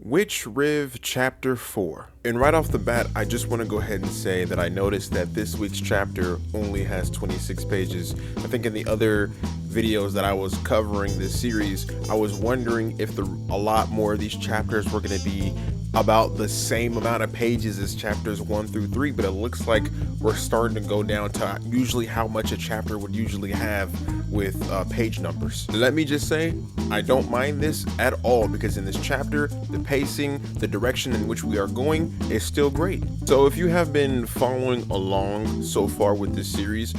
WITCHRIV Chapter 4. And right off the bat, I just want to go ahead and say that I noticed that this week's chapter only has 26 pages. I think in the other videos that I was covering this series, I was wondering if a lot more of these chapters were going to be about the same amount of pages as chapters 1 through 3, but it looks like we're starting to go down to usually how much a chapter would usually have with page numbers. Let me just say, I don't mind this at all, because in this chapter, the pacing, the direction in which we are going is still great. So if you have been following along so far with this series,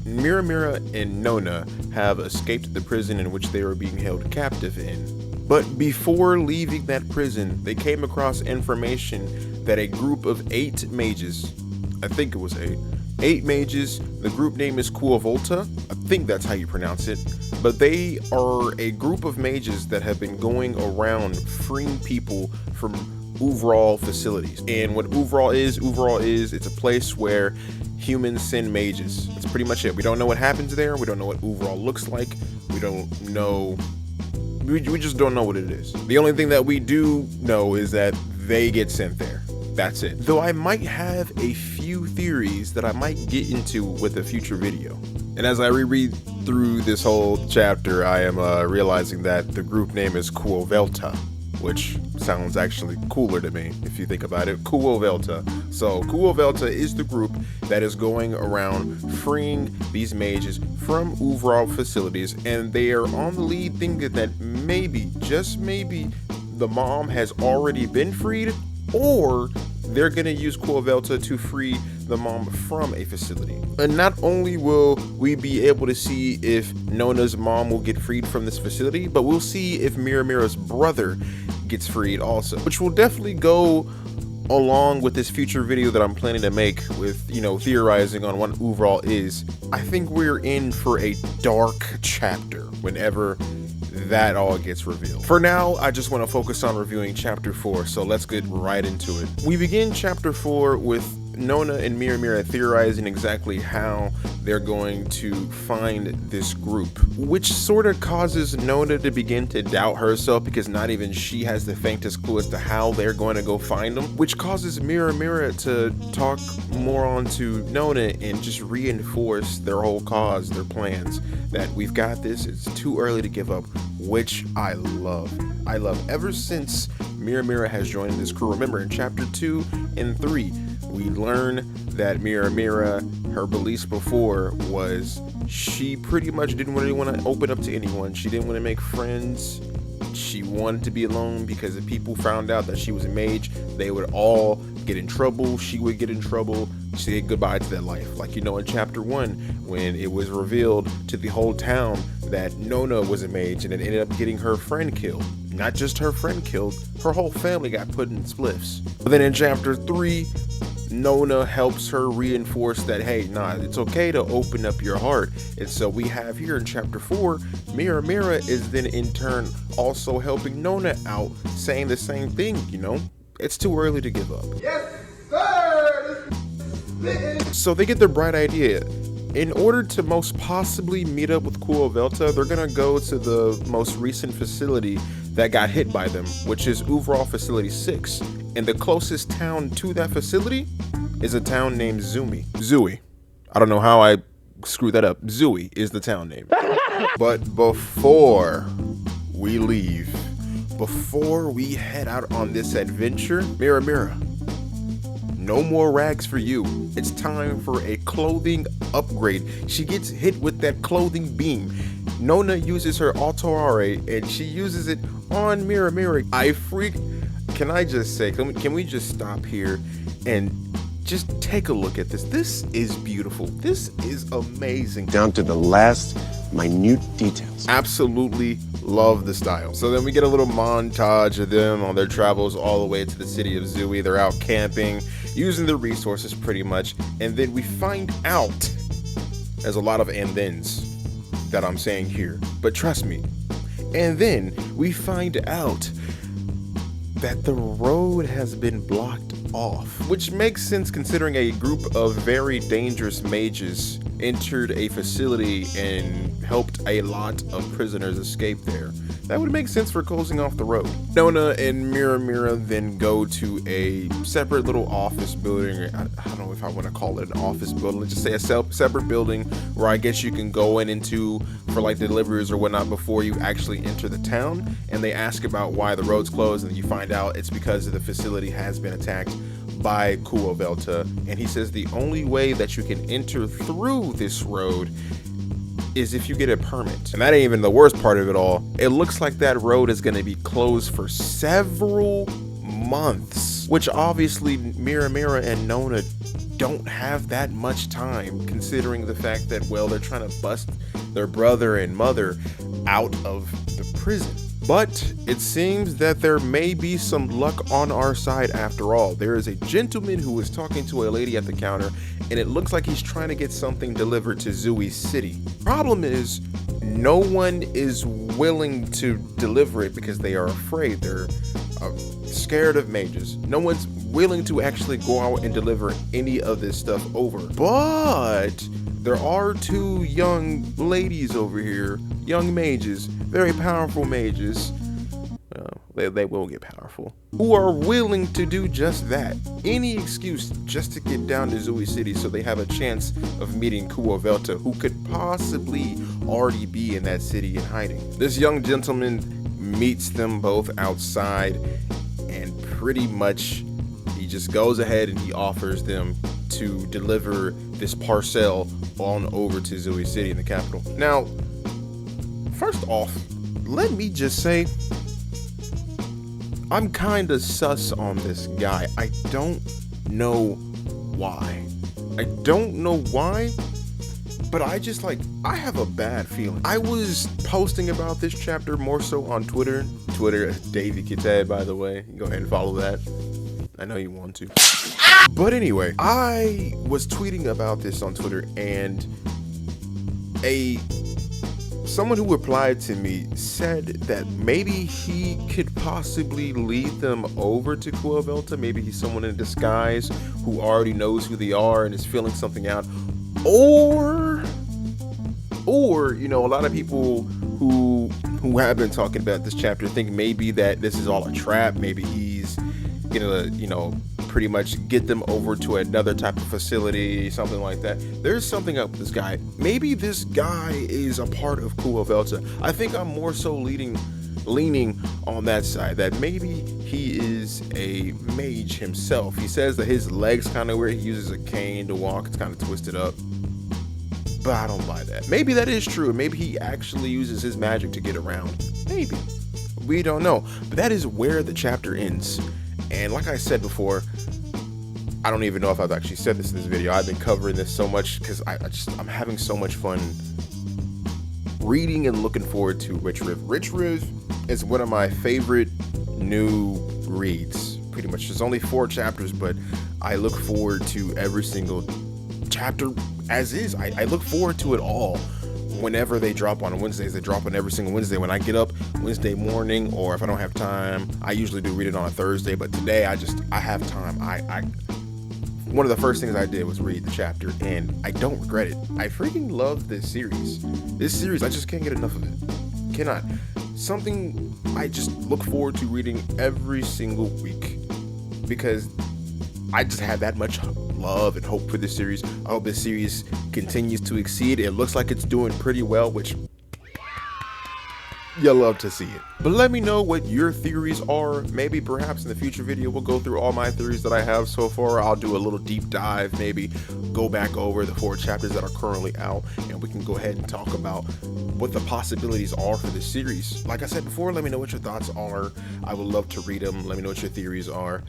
Mira and Nona have escaped the prison in which they were being held captive in. But before leaving that prison, they came across information that a group of 8 mages, I think it was 8 mages, the group name is Volta, I think that's how you pronounce it, but they are a group of mages that have been going around freeing people from overall facilities. And what overall is, it's a place where humans send mages. That's pretty much it. We don't know what happens there. We don't know what overall looks like. We just don't know what it is. The only thing that we do know is that they get sent there. That's it. Though I might have a few theories that I might get into with a future video. And as I reread through this whole chapter, I am realizing that the group name is Velta, which sounds actually cooler to me if you think about it. Velta. So Velta is the group that is going around freeing these mages from overall facilities, and they are on the lead thinking that maybe, just maybe, the mom has already been freed, or they're gonna use Velta to free the mom from a facility. And not only will we be able to see if Nona's mom will get freed from this facility, but we'll see if Mira's brother gets freed also, which will definitely go along with this future video that I'm planning to make with, theorizing on what overall is. I think we're in for a dark chapter whenever that all gets revealed. For now, I just want to focus on reviewing chapter 4, so let's get right into it. We begin chapter 4 with Nona and Mira theorizing exactly how they're going to find this group, which sort of causes Nona to begin to doubt herself, because not even she has the faintest clue as to how they're going to go find them, which causes Mira to talk more onto Nona and just reinforce their whole cause, their plans, that we've got this, it's too early to give up, which I love. Ever since Mira has joined this crew. Remember, in chapter 2 and 3, we learn that Mira, her beliefs before was she pretty much didn't really want to open up to anyone. She didn't want to make friends. She wanted to be alone, because if people found out that she was a mage, they would all get in trouble. She would get in trouble. She said goodbye to that life. Like, in chapter 1, when it was revealed to the whole town that Nona was a mage, and it ended up getting her friend killed. Not just her friend killed, her whole family got put in spliffs. But then in chapter 3, Nona helps her reinforce that, hey, it's okay to open up your heart. And so we have here in chapter 4, Mira is then in turn also helping Nona out, saying the same thing, it's too early to give up. Yes, sir! So they get their bright idea. In order to most possibly meet up with Velta, they're gonna go to the most recent facility that got hit by them, which is overall facility 6. And the closest town to that facility is a town named Zui. I don't know how I screwed that up. Zui is the town name. But before we leave, before we head out on this adventure, Mira, no more rags for you. It's time for a clothing upgrade. She gets hit with that clothing beam. Nona uses her auto-RA and she uses it on Mira. Can I just say, can we just stop here and just take a look at this? This is beautiful. This is amazing. Down to the last minute details. Absolutely love the style. So then we get a little montage of them on their travels all the way to the city of Zui. They're out camping, using the resources pretty much. And then we find out, there's a lot of and thens that I'm saying here, but trust me. And then we find out that the road has been blocked off, which makes sense considering a group of very dangerous mages entered a facility and helped a lot of prisoners escape there. That would make sense for closing off the road. Nona and Mira then go to a separate little office building. I don't know if I want to call it an office building. Let's just say a separate building where I guess you can go into for like deliveries or whatnot before you actually enter the town. And they ask about why the road's closed, and you find out it's because the facility has been attacked by Kuovelta. And he says the only way that you can enter through this road is if you get a permit. And that ain't even the worst part of it all. It looks like that road is going to be closed for several months, which obviously Mira and Nona don't have that much time, considering the fact that, well, they're trying to bust their brother and mother out of the prison. But it seems that there may be some luck on our side after all. There is a gentleman who is talking to a lady at the counter, and it looks like he's trying to get something delivered to Zui City. Problem is, no one is willing to deliver it because they are afraid. They're scared of mages. No one's willing to actually go out and deliver any of this stuff over. But there are two young ladies over here, young mages, very powerful mages. They will get powerful, who are willing to do just that. Any excuse just to get down to Zui City so they have a chance of meeting Kuovelta, who could possibly already be in that city in hiding. This young gentleman meets them both outside, and pretty much he just goes ahead and he offers them to deliver this parcel on over to Zui City in the capital. Now, first off, let me just say, I'm kind of sus on this guy. I don't know why. But I have a bad feeling. I was posting about this chapter more so on Twitter. Twitter is Davey Kitab, by the way. Go ahead and follow that. I know you want to. But anyway, I was tweeting about this on Twitter, and someone who replied to me said that maybe he could possibly lead them over to Kuovelta. Maybe he's someone in disguise who already knows who they are and is feeling something out. Or you know, a lot of people who have been talking about this chapter think maybe that this is all a trap. Maybe he's gonna, you know, pretty much get them over to another type of facility, something like that. There's something up with this guy. Maybe this guy is a part of Kuovelta. I think I'm more so leaning on that side, that maybe he is a mage himself. He says that his legs kind of weird. He uses a cane to walk. It's kind of twisted up. But I don't buy that. Maybe that is true. Maybe he actually uses his magic to get around. Maybe. We don't know. But that is where the chapter ends. And like I said before, I don't even know if I've actually said this in this video. I've been covering this so much because I'm having so much fun reading and looking forward to WITCHRIV. WITCHRIV is one of my favorite new reads. Pretty much, there's only 4 chapters, but I look forward to every single chapter as is. I look forward to it all. Whenever they drop on Wednesdays, they drop on every single Wednesday. When I get up Wednesday morning, or if I don't have time, I usually do read it on a Thursday, but today I have time. One of the first things I did was read the chapter, and I don't regret it. I freaking love this series. I just can't get enough of it. Cannot. Something I just look forward to reading every single week, because I just have that much love and hope for this series. I hope this series continues to exceed. It looks like it's doing pretty well, which you'll love to see it. But let me know what your theories are. Maybe perhaps in the future video we'll go through all my theories that I have so far. I'll do a little deep dive, maybe go back over the 4 chapters that are currently out, and we can go ahead and talk about what the possibilities are for this series. Like I said before, let me know what your thoughts are. I would love to read them. Let me know what your theories are.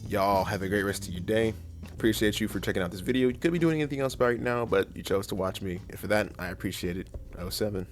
Y'all have a great rest of your day. Appreciate you for checking out this video. You could be doing anything else right now, but you chose to watch me, and for that I appreciate it. 07.